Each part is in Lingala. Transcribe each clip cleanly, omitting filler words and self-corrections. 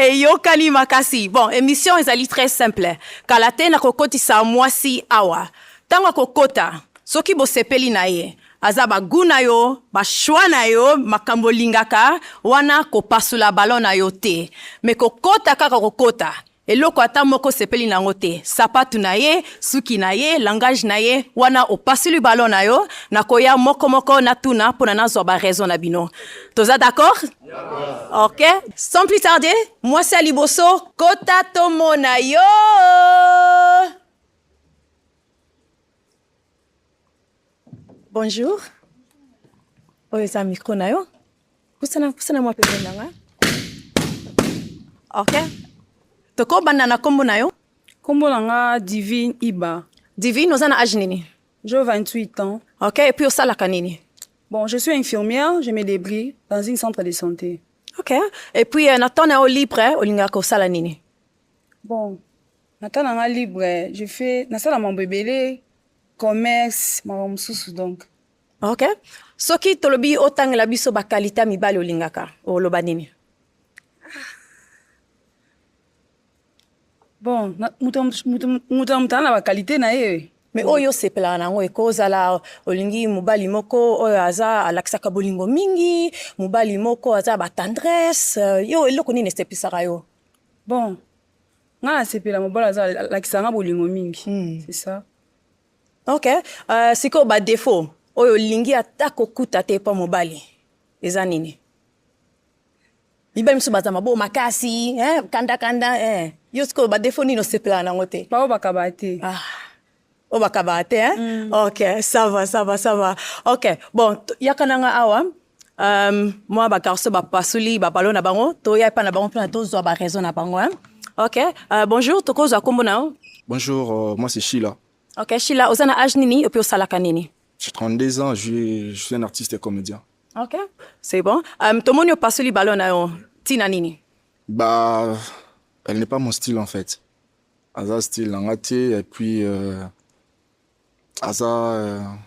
eyokani makasi. Bon, émission ezali très simple. Kala te na kokotisa mwasi awa. Tanga kokota, soki bosepeli na ye. Aza bagu na yo, bashwa na yo, makambo lingaka, wana kopasula balon na yo te. Me kokota kaka kokota. Eloko ata moko sepeli nango te. Sapatu na ye, suki na ye, langage na ye, wana opasuli balon na yo, na koya moko na tuna pona nazo ba raison na bino. Toza d'accord? D'accord. Ok. Sans plus tarder, moi c'est Aliboso, kota tomo na yo. Bonjour. Oyo za micro na yo. Kusana mwa pepe nanga. Ok. Toko banda na kombo na yo? Kombo nanga Divine Iba. Divine, ozana âge nini? J'ai 28 ans. Ok, et puis osalaka nini? Bon, je suis infirmière, je me débrouille dans un centre de santé. Ok, et puis natona o libre, olingaka osala nini? Bon, natona libre, je fais nasala mon bébé, commerce, ma mususu donc. Ok. Soki tolobi otangela biso ba qualité mibali olingaka, oloba nini? Bon, mutamutana ba qualité na ye. Mais oyo sepela nango ekozala olingi mobali moko oyo aza alakisaka bolingo mingi, mobali moko aza ba tendresse, yo eloko nini sepisaka yo? Bon, nga sepela mobali aza alakisanga bolingo mingi, c'est ça. Ok, siko ba défaut oyo olingi atako kuta te pa mobali. Eza nini? Mibali msu baza mabo makasi, kanda, yo siko ba défaut nino sepela nango te? Bao bakabate. O bakabate, Ok, ça va. Ok, bon, yakananga awa, moi ba garçon ba pasuli ba balo na bango, to ya pa na bango plan to zo ba raison na bango, Ok, bonjour, toko zo kombo na o? Bonjour, moi c'est Sheila. Ok, Sheila, ozana âge nini et puis osalaka nini? J'ai 32 ans, je suis un artiste et comédien. Ok, c'est bon. Tomoni pasuli balo na yo, tina nini? Bah, elle n'est pas mon style en fait. Asa style langate et puis Asa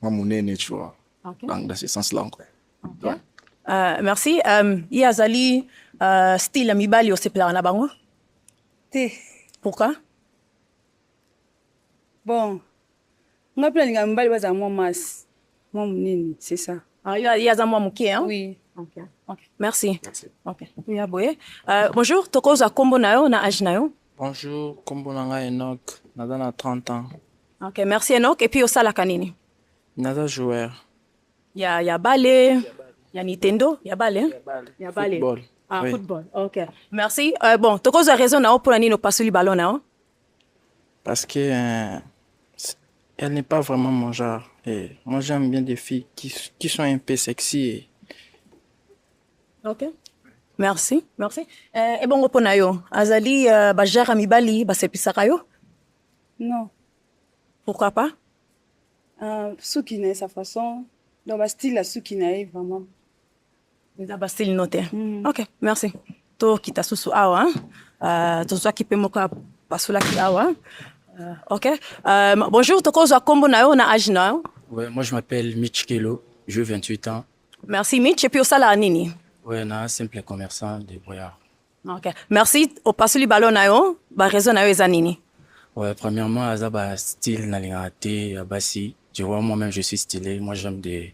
mon nene, tu vois. Okay. Donc dans ce sens-là quoi. Okay. Ouais. Merci. Yazali style mibali osepela na bango? Te. Pourquoi? Bon, nga pela linga mibali baza moi mas. Moi munene, c'est ça. Yaza moi muke, hein? Oui. Okay. Merci. Ok. Oui, bonjour, tokoza kombo na yo na âge na yo? Bonjour, kombo nanga Enoch, naza na 30 ans. Ok, merci Enoch. Et puis osalaka nini? Naza joueur. Ya ballet, ya Nintendo, ya ballet? Ya ballet. Football. Oui. Football. Ok. Merci. Bon, tokoza raison na yo pour nini opasuli ballon na yo? Parce que elle n'est pas vraiment mon genre. Et moi, j'aime bien des filles qui sont un peu sexy. Ok. Merci. Et bon, opona yo, azali bajara mibali basepisaka yo? Non. Pourquoi pas? Suki na sa façon, dans ba style la suki na vraiment. Dans ba style noté. Ok, merci. To kita susu awa, to zwa kipe moko pasula ki awa. Ok. Bonjour, toko zwa kombo na yo na âge na yo? Ouais, moi je m'appelle Mitch Kelo, j'ai 28 ans. Merci Mitch, et puis osala nini? Ouais, un simple commerçant de Boyard. Ok, merci. Au pasuli ballon na yo, ba raison na yo eza nini? Ouais, premièrement, aza ba style na lingate, abasi. Tu vois, moi-même je suis stylé. Moi j'aime des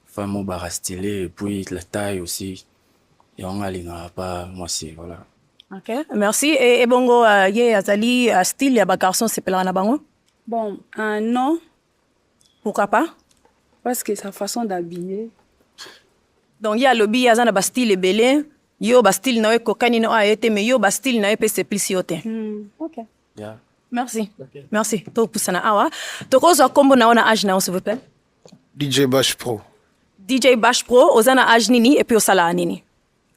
femmes au stylé et puis la taille aussi. Et on a linga pas moi c'est voilà. Ok, merci. Et bongo ye azali style ya ba garçon sepela na bango? Bon, non. Pourquoi pas? Parce que sa façon d'habiller. Donc, il y a le billet, il y a un style belé, yo ba style na kokani no aete, mais yo ba style na pe sepliciote. Ok. Yeah. Merci. Okay. Merci. To pusana awa. To kozo kombo na ona âge na s'il vous plaît. DJ Bash Pro. DJ Bash Pro, ozana âge nini et puis osala nini?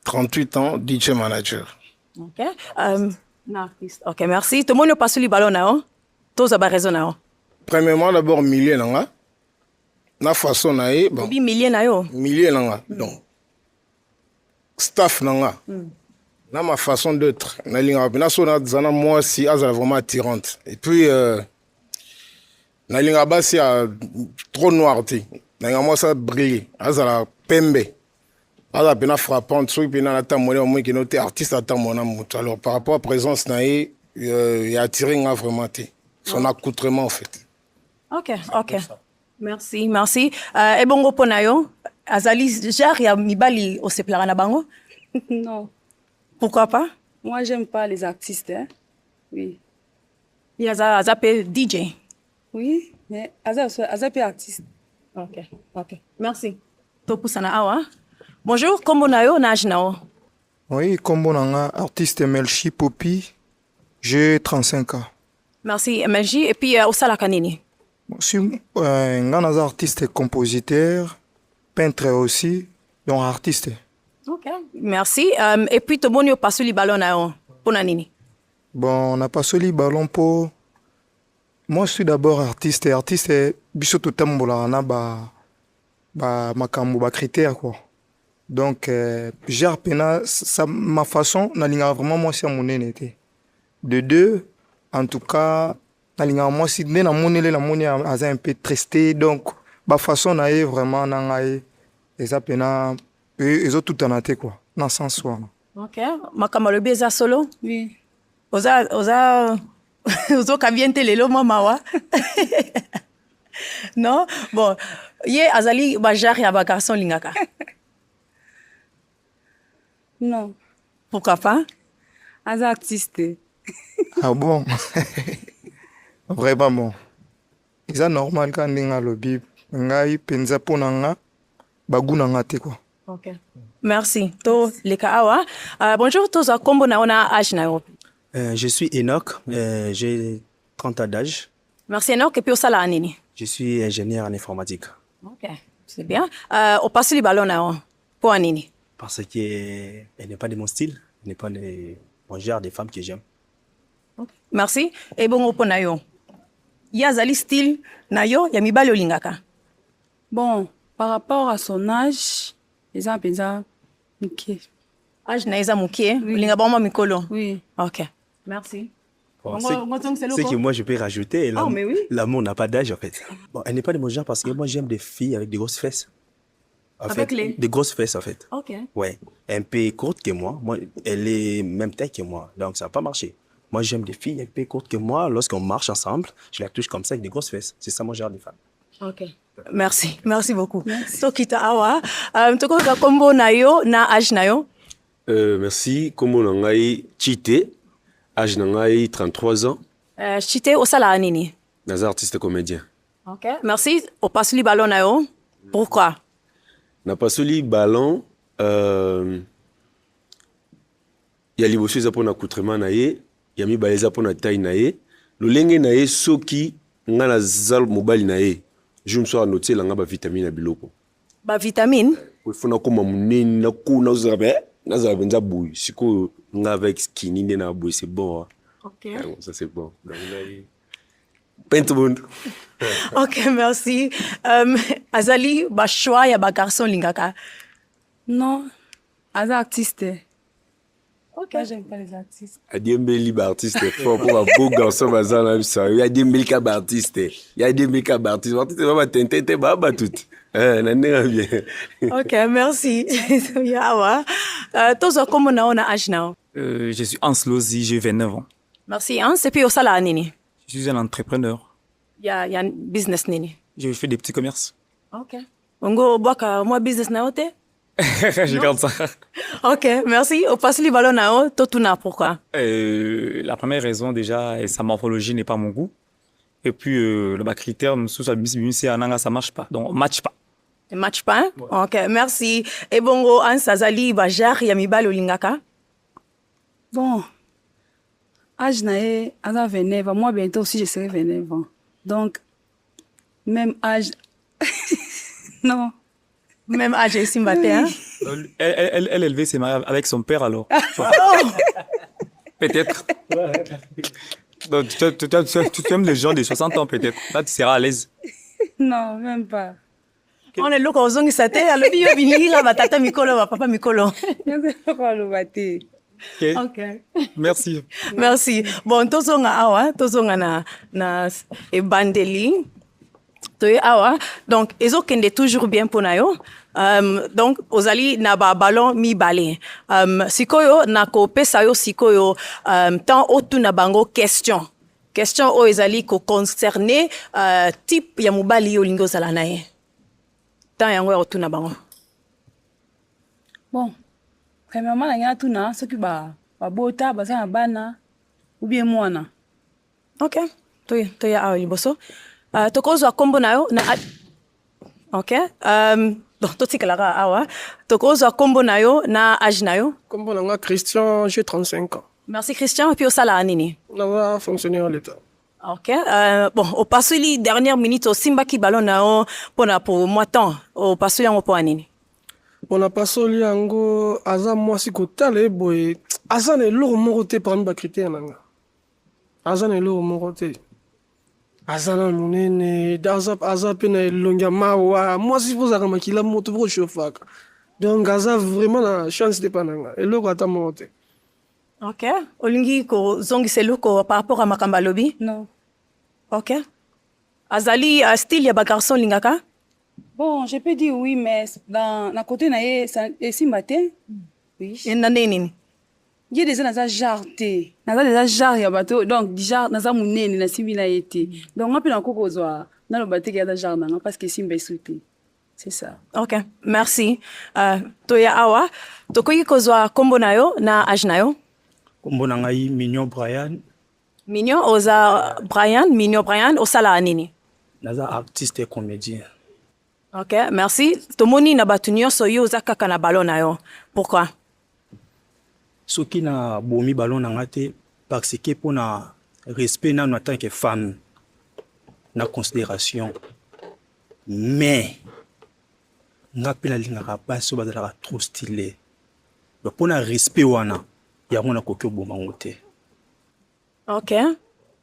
38 ans, DJ manager. Ok. Artiste. Ok, merci. To mono pasuli ballon na yo. To za ba raison na yo. Premièrement, d'abord, millier nanga. Na façon na ye, bon. Obi millier na yo. Millier nanga. Donc, staff nanga. Na ma façon d'être. Na linga, na so na zana moi si azala vraiment attirante. Et puis, na linga basi a trop noir te. Na linga moi ça brille. Azala pembe. aza pena frappante soki pena na ta moni omoi kino te artiste ata mona moto. Alors par rapport à présence na ye ya attiré nga vraiment te son accoutrement en fait. Ok. Merci. Ebongo mpo na yo azali genre ya mibali osepelaka na bango? Non. Pourquoi pas? Moi, j'aime pas les artistes. Hein? Oui. Ye aza pe DJ? Oui, mais Aza peut artiste. Ok. Merci. Topusana awa. Bonjour, kombo na yo na âge na yo? Oui, kombo nanga artiste Melchi Popi. J'ai 35 ans. Merci, MLJ. Et puis, osalaka nini? Je suis un artiste compositeur, peintre aussi, donc artiste. Ok. Merci. Et puis, tomoni opasu li ballon na yo. Pona nini? Bon, on a passé le ballon pour... Moi, je suis d'abord artiste. Artiste, biso to tambola na makambo ba critère quoi. Donc, j'ai appena ma façon, nalinga vraiment moi c'est mon été. De deux, en tout cas, nalinga moi si na monele la moni a un peu tristé donc ma façon na est vraiment na ngai les appena ils ont tout en até quoi, dans sens soit. Ok. Makambo le beza solo? Oui. Oza kabiente lelo mama wa. Non? Bon, ye azali ba genre ya ba garçon lingaka. Non. Pourquoi pas? Aza artiste. Ah bon? Vraiment bon. C'est normal quand on a le bib. Ngai penza ponanga baguna te quoi. Ok. Merci. To leka awa. Bonjour, toza kombo na ona âge na yo. Je suis Enoch, j'ai 30 ans d'âge. Merci Enoch. Et puis osala nini? Je suis ingénieur en informatique. Ok, c'est bien. Au passe le ballon na yo. Pour nini? Parce qu'elle n'est pas de mon style, elle n'est pas de mon genre de femme que j'aime. Okay. Merci. Et bon, pour na yo. Ya zali style na yo, ya mibali olingaka. Bon, par rapport à son âge, les gens pensent ok. Âge na eza mukie, olinga ba mama mikolo. Oui. Ok. Merci. Bon, c'est que moi je peux rajouter, mais oui. l'amour n'a pas d'âge en fait. Bon, elle n'est pas de mon genre parce que moi j'aime des filles avec des grosses fesses. Avec des grosses fesses en fait. Ok. Ouais, un peu courte que moi. Elle est même taille que moi, donc ça n'a pas marché. Moi j'aime des filles un peu courtes que moi. Lorsqu'on marche ensemble, je la touche comme ça avec des grosses fesses. C'est ça mon genre de femme. Ok. Merci beaucoup. Tokita awa. Toko ka kombo na yo na âge na yo. Merci. Kombo na ngai Chite. Âge na ngai 33 ans. Chite osala nini? Naza artiste comédien. Ok. Merci. Au passe li ballon na yo. Pourquoi? Na pasoli ballon ya liboso eza pona accoutrement na ye, ya mibale eza pona taille na ye. Lolenge na ye soki nga na zal mobali na ye. Je me suis annoté la nga ba vitamine na biloko. Ba vitamine? Fona koma munene na ko na zabe. Na zabe nza boui. Siko nga avec skinny na boui c'est bon. Ok. Ça c'est bon. Donc là Pentbund. Ok, merci. Azali, ba choix ya ba garçon lingaka. Non, Aza artiste. Ok. Moi, j'aime pas les artistes. Adiembeli ba artiste fort pour un beau garçon bazan là ça. Ya adiembeli ka ba artiste. Ya adiembeli ka ba artiste. Artiste va tenter ba tout. Na ndenga bien. Ok, merci. Yawa. Tozo komo na ona âge na. Je suis Hans Lozi, j'ai 29 ans. Merci Hans. Et puis osala nini? Je suis un entrepreneur. Il y a un business nini? Je fais des petits commerces. Ok. Ongo boaka moi business na ote? Je garde ça. Ok, merci. Au passe le ballon na o, totuna pourquoi? La première raison déjà, sa morphologie n'est pas mon goût. Et puis le critère sous sa ça marche pas. Donc match pas. Match pas? Hein? Ouais. Ok, merci. Et bongo Hans azali ba jar ya mibali olingaka? Bon. Âge nae, Aza 29 ans. Moi, bientôt aussi, je serai 29 ans. Donc, même âge. Non. Même âge ici, matin. Elle élevait ses mariés avec son père alors. Peut-être. Donc, tu aimes les gens de 60 ans peut-être. Là, tu seras à l'aise. Non, même pas. On est là quand on est saté. Alors, il y a une batata mikolo, papa mikolo. Okay. Ok. Merci. Merci. Bon, tozonga awa, tozonga na ebandeli. Toye awa. Donc, ezo kende toujours bien pour na yo. Donc ozali na ba ballon mibale. Sikoyo na kopesa yo sikoyo tant otuna bango question oyo ezali koconcerne type ya mobali yo olingi ozala na ye. Tant yango ya otuna bango. Bon, premièrement, na nga tuna soki babota baza na bana ou bien mwana. Ok, toya awa liboso. Tokozwa kombo na yo na ok, bon, totikalaka awa. Tokozwa kombo na yo na âge na yo. Kombo na nga Christian, j'ai 35 ans. Merci Christian, et puis osala nini? Na fonctionnaire à l'État. Ok, bon, au passé dernière minute au simba ki ballon na yo pour moi temps, au passé yango po anini. On a passé yango aza mwasi kotala boy aza na eloko moko te parmi ba critère nanga. Aza na eloko moko te. Aza na munene, aza pe na elongia mawa, mwasi pozaka makila moto po chauffaka. Donc aza vraiment na chance de pananga. Eloko ata moko te. Ok, olingi ko zongisa eloko par rapport à makamba lobi? Non. Ok. Azali style ya ba garçon lingaka? Bon, je peux dire oui, mais dans la côté naie, c'est matin. Oui. Et naneni. Il y a des gens qui jarté. Naza des gens ya bateau, donc déjà naza munene na simbi na été. Donc on peut encore kozwa na le bateau qui a des jardin parce que simba souté. C'est ça. Ok, merci. Toya awa, tokoki kozwa kombo na yo na âge na yo? Kombo na ngai Mignon Brian. Mignon oza Mignon Brian osala anini? Naza artiste et comédien. Ok, merci. Tomoni na batu nyonso yo oza kaka na ballon na yo. Pourquoi? Soki na bomi ballon na ngate parce que pour na respect na en tant que femme na considération. Mais nga pe na lingaka pas so bazala trop stylé. Donc pour na respect wana ya mona kokyo boma ngote. Ok.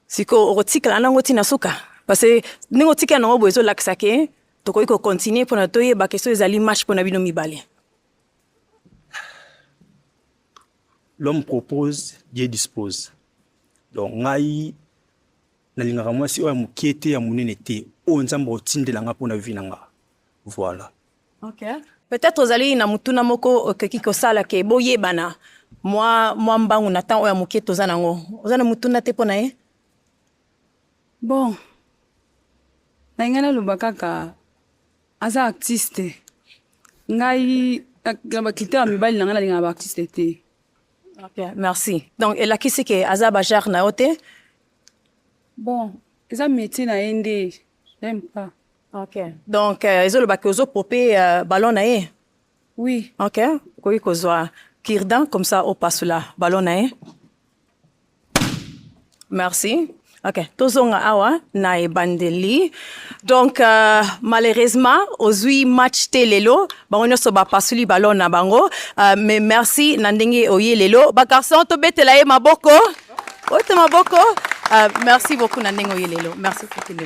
Siko otika na ngoti na suka. Parce que ningo tika na ngobo ezo laksake. Tokoki ko continuer pour na toyeba question ezali match pour na bino mibale. L'homme propose, Dieu dispose. Donc ngai na lingaka mwasi oya mukiete ya munene te o nzambo otindela nga pour na vie nanga. Voilà. Ok. Peut-être ozali na mutuna moko okeki ko sala ke boyebana. Moi mbangu na temps oya mukiete ozanango. Ozana mutuna te pona ye? Bon. Na ngana lubakaka aza artiste. Ngai ba critère mibali na ngana linga ba artiste te. Ok, merci. Donc et la qui c'est que aza ba jar na ote? Bon, eza métier na ende. J'aime pas. Ok. Donc ezolo ba kozo popé ballon na ye? Oui. Ok. Koyi kozwa kirdan comme ça au passe là ballon na ye. Merci. Ok, tozonga awa na ebandeli. Donc malheureusement ozui match te lelo bango so ba pasuli ballon na bango mais merci na ndenge oye lelo ba garçon to betela ye maboko. Ote maboko. Merci beaucoup na ndenge oye lelo. Merci pour tout le